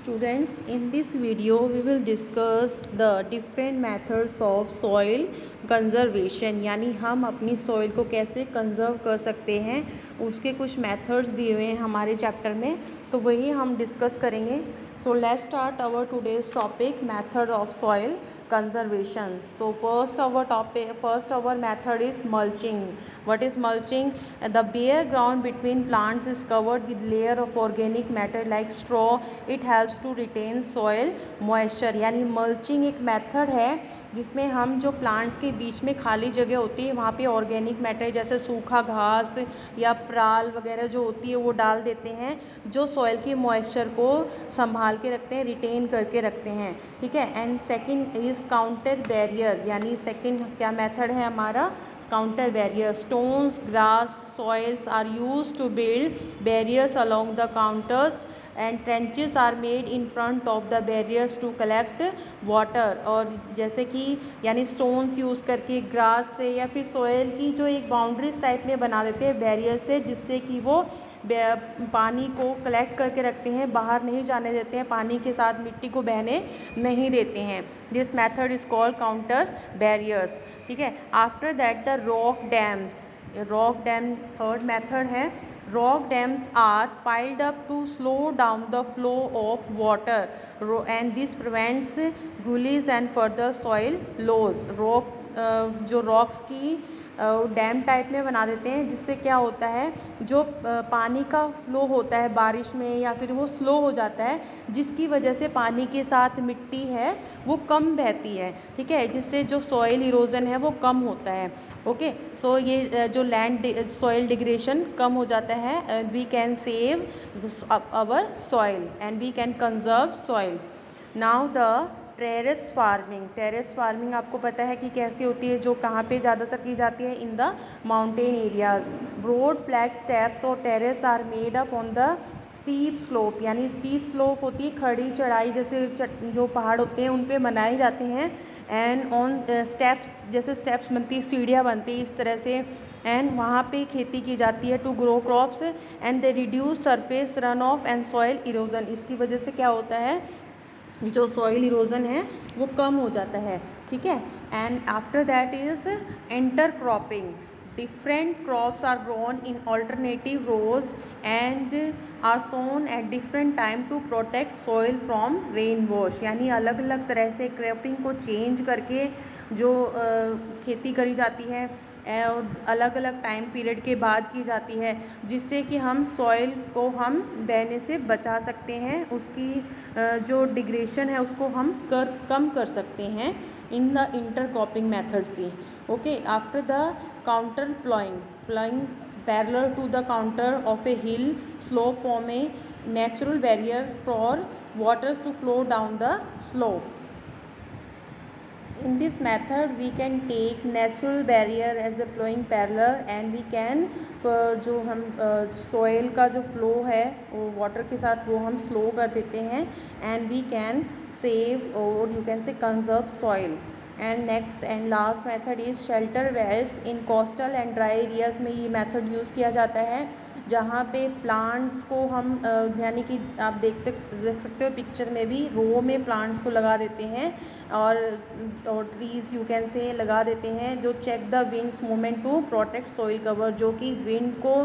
students, in this video we will discuss the different methods of soil conservation, यानी हम अपनी soil को कैसे कंजर्व कर सकते हैं, उसके कुछ मेथड्स दिए हुए हैं हमारे चैप्टर में, तो वही हम डिस्कस करेंगे. So let's start our today's topic, method of soil conservation. So first our method is mulching. What is mulching? The bare ground between plants is covered with layer of organic matter like straw. It helps to retain soil moisture. यानी mulching एक method है जिसमें हम जो plants के बीच में खाली जगह होती है वहाँ पे ऑर्गेनिक मैटर जैसे सूखा घास या पराल वगैरह जो होती है वो डाल देते हैं, जो सॉइल की मॉइस्चर को संभाल के रखते हैं, रिटेन करके रखते हैं. ठीक है. And second is contour barrier, यानी सेकंड क्या मेथड है हमारा, contour barrier. Stones, grass, soils are used to build barriers along the contours and trenches are made in front of the barriers to collect water. और जैसे कि यानी stones use करके grass से या फिर सॉइल की जो एक बाउंड्रीज टाइप में बना देते हैं बैरियर से, जिससे कि वो पानी को कलेक्ट करके रखते हैं, बाहर नहीं जाने देते हैं, पानी के साथ मिट्टी को बहने नहीं देते हैं. This method is called counter barriers. ठीक है. After that the rock dams. Rock dam third method है. Rock dams are piled up to slow down the flow of water and this prevents gullies and further soil loss. जो rocks की dam type में बना देते हैं, जिससे क्या होता है, जो पानी का फ्लो होता है बारिश में या फिर वो स्लो हो जाता है, जिसकी वजह से पानी के साथ मिट्टी है वो कम बहती है. ठीक है. जिससे जो सॉइल इरोजन है वो कम होता है. ओके. सो ये जो लैंड सॉइल डिग्रेडेशन कम हो जाता है. We can save our soil and we can conserve soil. Now the terrace farming. Terrace farming आपको पता है कि कैसी होती है, जो कहाँ पे ज़्यादातर की जाती है, in the mountain areas. Broad flat steps और terrace are made up on the steep slope, यानी स्टीप स्लोप होती है खड़ी चढ़ाई, जैसे जो पहाड़ होते हैं उन पे बनाए जाते हैं. एंड ऑन स्टेप्स, जैसे स्टेप्स बनती है, सीढ़ियाँ बनती है इस तरह से, एंड वहाँ पे खेती की जाती है to grow crops and they reduce surface run off and soil erosion. इसकी वजह से क्या होता है, जो सॉइल इरोजन है वो कम हो जाता है. ठीक है. And after that is inter cropping. Different crops are grown in alternative rows and are sown at different time to protect soil from rain wash. यानी अलग अलग तरह से क्रॉपिंग को चेंज करके जो खेती करी जाती है और अलग अलग टाइम पीरियड के बाद की जाती है, जिससे कि हम सॉइल को हम बहने से बचा सकते हैं, उसकी जो डिग्रेडेशन है उसको हम कम कर सकते हैं इन द इंटरक्रॉपिंग मेथड से. Okay. After the counter plowing parallel to the counter of a hill slope form a natural barrier for waters to flow down the slope. In this method we can take natural barrier as a plowing parallel and we can जो हम soil का जो flow है वो water के साथ वो हम slow कर देते हैं and we can save or you can say conserve soil. And next and last method is shelter belts. In coastal and dry areas में ये मेथड यूज़ किया जाता है, जहाँ पे प्लांट्स को हम यानी कि आप देख सकते हो पिक्चर में भी, रो में प्लांट्स को लगा देते हैं और ट्रीज़ यू कैन से लगा देते हैं, जो check the wind's movement to protect soil cover, जो कि विंड को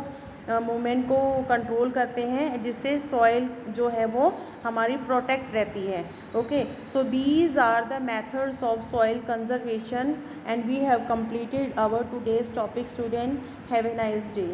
मूवमेंट को कंट्रोल करते हैं, जिससे सॉइल जो है वो हमारी प्रोटेक्ट रहती है. Okay. So these are the methods of soil conservation and we have completed our today's topic. Student, have a nice day.